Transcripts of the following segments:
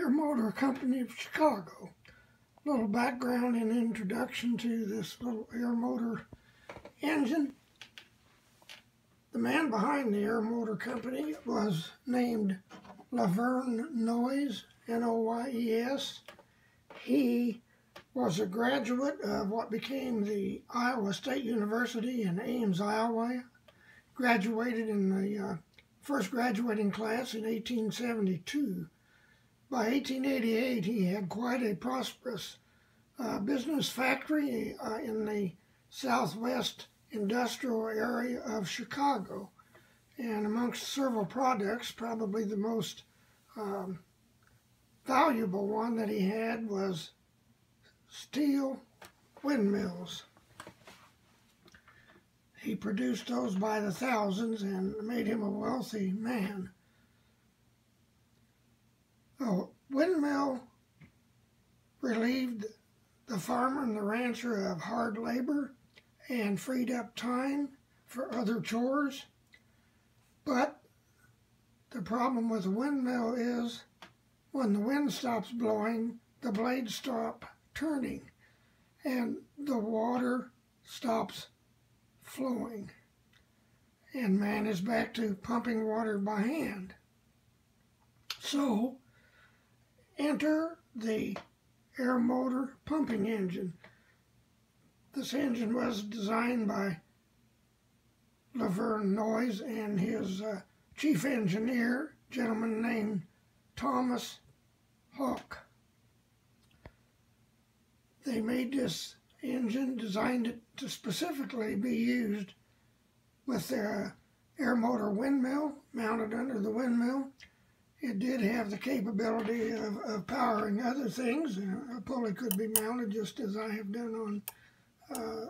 Aermotor Company of Chicago. A little background and introduction to this little Aermotor engine. The man behind the Aermotor Company was named Laverne Noyes, N-O-Y-E-S. He was a graduate of what became the Iowa State University in Ames, Iowa. Graduated in the first graduating class in 1872. By 1888, he had quite a prosperous business factory in the southwest industrial area of Chicago. And amongst several products, probably the most valuable one that he had was steel windmills. He produced those by the thousands and made him a wealthy man. A windmill relieved the farmer and the rancher of hard labor and freed up time for other chores. But the problem with a windmill is when the wind stops blowing, the blades stop turning and the water stops flowing, and man is back to pumping water by hand. So enter the Aermotor pumping engine. This engine was designed by Laverne Noyes and his chief engineer, a gentleman named Thomas Hawk. They made this engine, designed it to specifically be used with their Aermotor windmill mounted under the windmill. It did have the capability of powering other things. A pulley could be mounted just as I have done on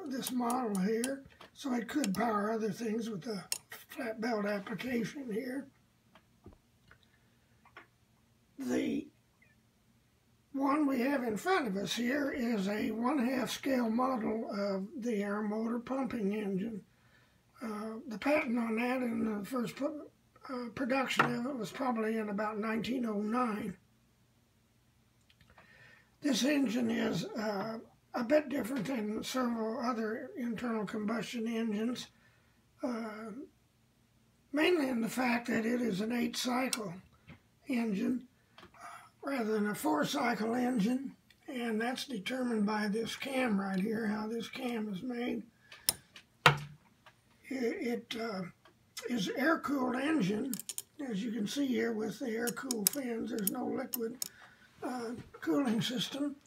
this model here. So it could power other things with the flat belt application here. The one we have in front of us here is a 1/2 scale model of the Aermotor pumping engine. The patent on that in the first production of it was probably in about 1909. This engine is a bit different than several other internal combustion engines, mainly in the fact that it is an 8-cycle engine rather than a 4-cycle engine, and that's determined by this cam right here, how this cam is made. It is air-cooled engine, as you can see here with the air-cooled fans. There's no liquid cooling system.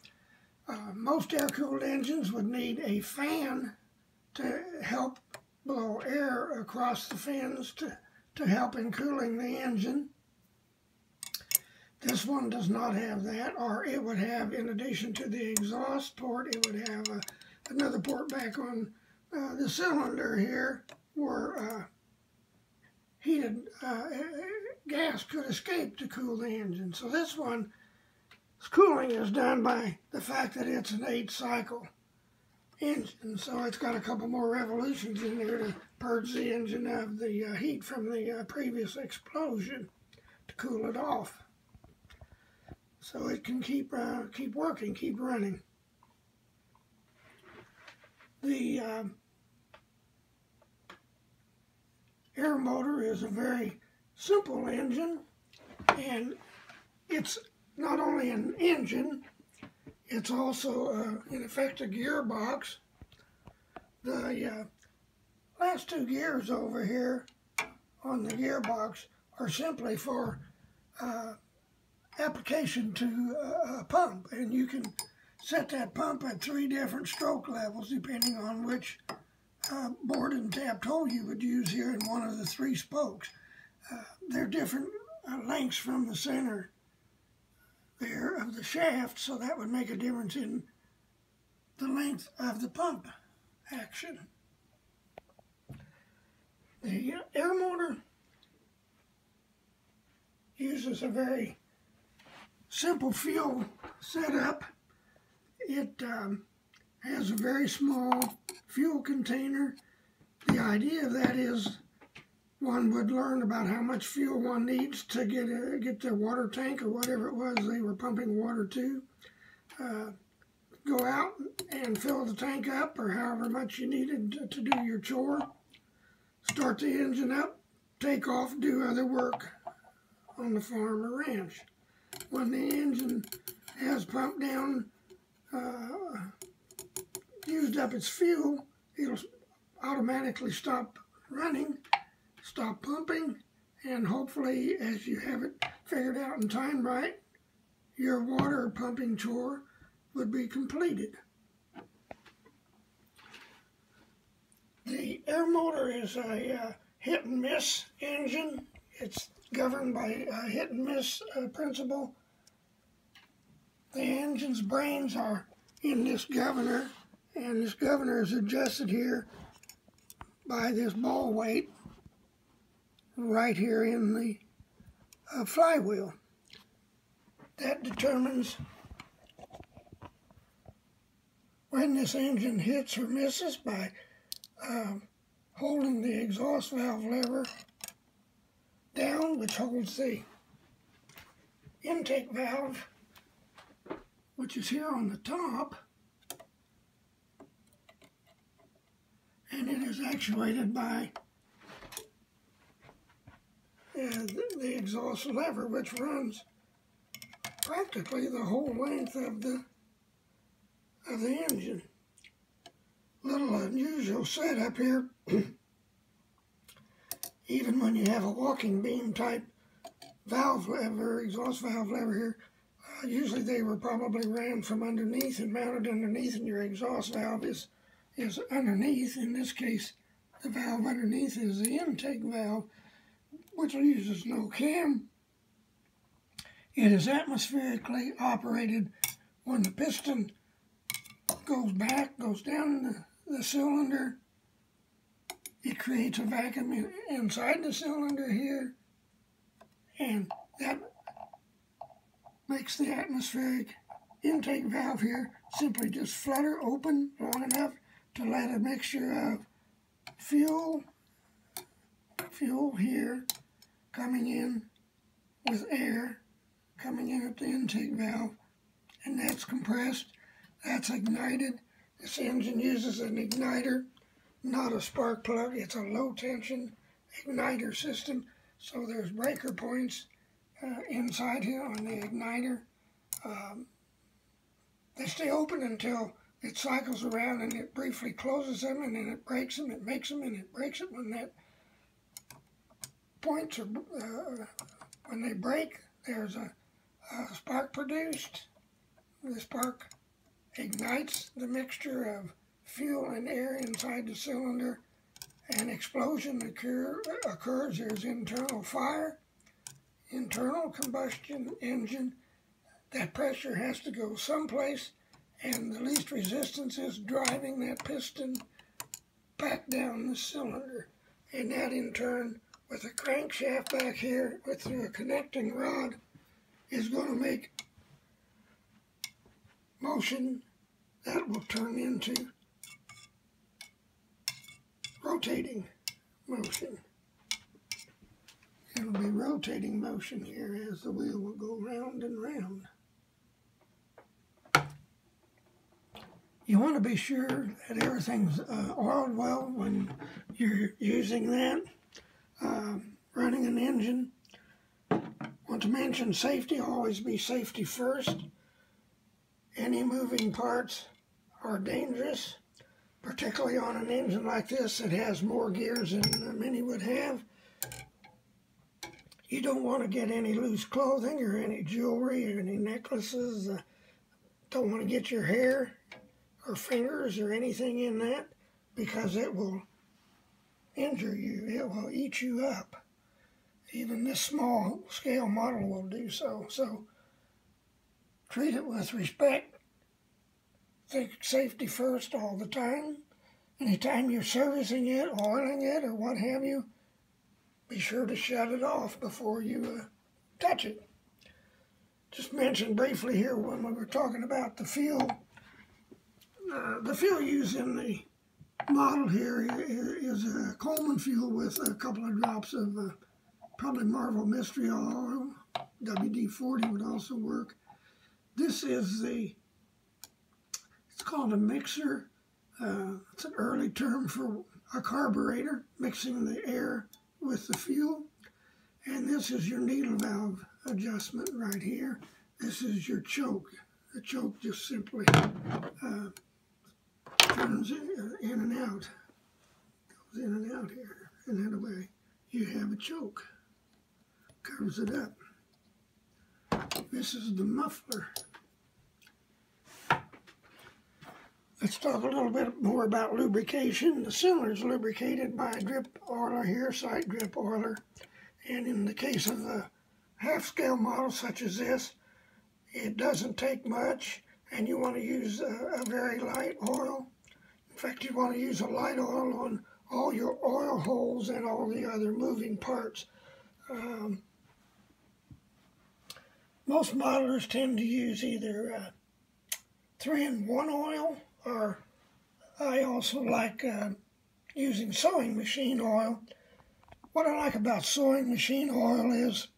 Most air-cooled engines would need a fan to help blow air across the fans to help in cooling the engine. This one does not have that, or it would have, in addition to the exhaust port, it would have another port back on the cylinder here where heated gas could escape to cool the engine. So this one, cooling is done by the fact that it's an 8-cycle engine. So it's got a couple more revolutions in there to purge the engine of the heat from the previous explosion to cool it off, so it can keep working, keep running. The Aermotor is a very simple engine, and it's not only an engine, it's also in effect a gearbox. The last 2 gears over here on the gearbox are simply for application to a pump, and you can set that pump at 3 different stroke levels depending on which bored and tapped hole you would use here in one of the 3 spokes. They're different lengths from the center there of the shaft, so that would make a difference in the length of the pump action. The Aermotor uses a very simple fuel setup. It has a very small fuel container. The idea of that is one would learn about how much fuel one needs to get their water tank or whatever it was they were pumping water to. Go out and fill the tank up, or however much you needed to do your chore. Start the engine up, take off, do other work on the farm or ranch. When the engine has pumped down, used up its fuel, it'll automatically stop running, stop pumping, and hopefully, as you have it figured out and timed right, your water pumping chore would be completed. The Aermotor is a hit and miss engine. It's governed by a hit and miss principle. The engine's brains are in this governor, and this governor is adjusted here by this ball weight right here in the flywheel. That determines when this engine hits or misses by holding the exhaust valve lever down, which holds the intake valve, which is here on the top, and it is actuated by the exhaust lever, which runs practically the whole length of the engine. Little unusual setup here. Even when you have a walking beam type valve lever, exhaust valve lever here, usually they were probably ran from underneath and mounted underneath, and your exhaust valve is underneath. In this case, the valve underneath is the intake valve, which uses no cam. It is atmospherically operated. When the piston goes back, goes down the cylinder, it creates a vacuum inside the cylinder here, and that makes the atmospheric intake valve here simply just flutter open long enough to let a mixture of fuel here coming in with air coming in at the intake valve, and that's compressed, that's ignited. This engine uses an igniter, not a spark plug. It's a low tension igniter system, so there's breaker points inside here on the igniter. They stay open until it cycles around and it briefly closes them, and then it breaks them, it makes them, and it breaks it. When that points are, when they break, there's a spark produced. The spark ignites the mixture of fuel and air inside the cylinder. An explosion occurs. There's internal fire, internal combustion engine. That pressure has to go someplace, and the least resistance is driving that piston back down the cylinder. And that in turn, with a crankshaft back here through a connecting rod, is going to make motion that will turn into rotating motion. It'll be rotating motion here as the wheel will go round and round. You want to be sure that everything's oiled well when you're using that, running an engine. Want to mention safety, always be safety first. Any moving parts are dangerous, particularly on an engine like this that has more gears than many would have. You don't want to get any loose clothing or any jewelry or any necklaces. Don't want to get your hair or fingers or anything in that, because it will injure you. It will eat you up. Even this small scale model will do so. So treat it with respect. Think safety first all the time. Anytime you're servicing it, oiling it, or what have you, be sure to shut it off before you touch it. Just mention briefly here when we were talking about the fuel. The fuel used in the model here is a Coleman fuel with a couple of drops of probably Marvel Mystery Oil. WD-40 would also work. This is it's called a mixer. It's an early term for a carburetor, mixing the air with the fuel. And this is your needle valve adjustment right here. This is your choke. The choke just simply turns in and out. Goes in and out here. And that way you have a choke. Covers it up. This is the muffler. Let's talk a little bit more about lubrication. The cylinder is lubricated by a drip oiler here, side drip oiler. And in the case of a half-scale model such as this, it doesn't take much, and you want to use a very light oil. In fact, you want to use a light oil on all your oil holes and all the other moving parts. Most modelers tend to use either 3-in-1 oil, or I also like using sewing machine oil. What I like about sewing machine oil is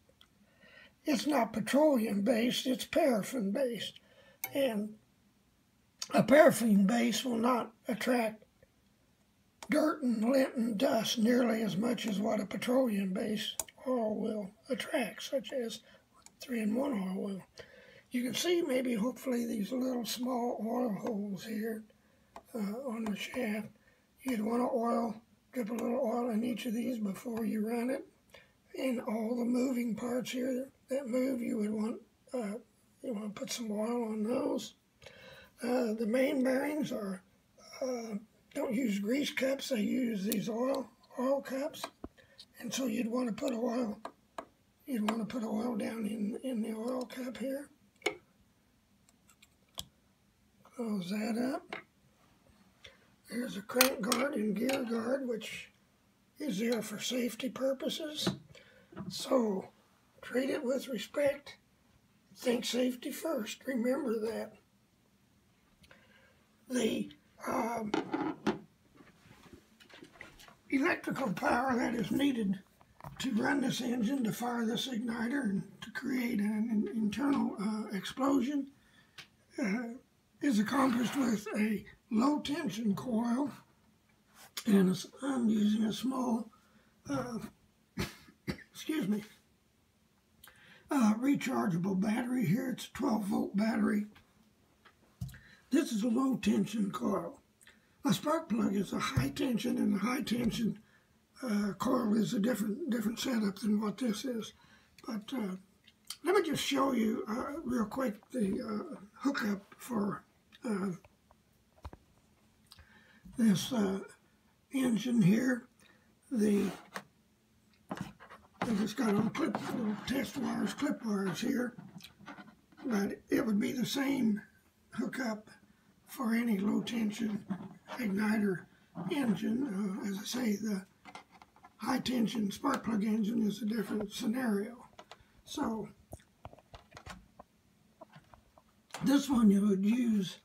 it's not petroleum-based, it's paraffin-based. And a paraffin base will not attract dirt and lint and dust nearly as much as what a petroleum-based oil will attract, such as 3-in-1 oil will. You can see maybe hopefully these little small oil holes here on the shaft. You'd want to drip a little oil in each of these before you run it. And all the moving parts here that move, you would want to put some oil on those. The main bearings don't use grease cups, they use these oil cups. And so you'd want to put oil down in the oil cup here. Close that up. There's a crank guard and gear guard, which is there for safety purposes. So treat it with respect. Think safety first. Remember that. The electrical power that is needed to run this engine, to fire this igniter, and to create an internal explosion is accomplished with a low tension coil, and I'm using a small rechargeable battery here. It's a 12-volt battery. This is a low tension coil. A spark plug is a high tension, and the high tension coil is a different setup than what this is. But let me just show you real quick the hookup for this engine here. I've just got on little test wires, clip wires here, but it would be the same hookup for any low tension igniter engine. As I say, the high tension spark plug engine is a different scenario. So this one you would use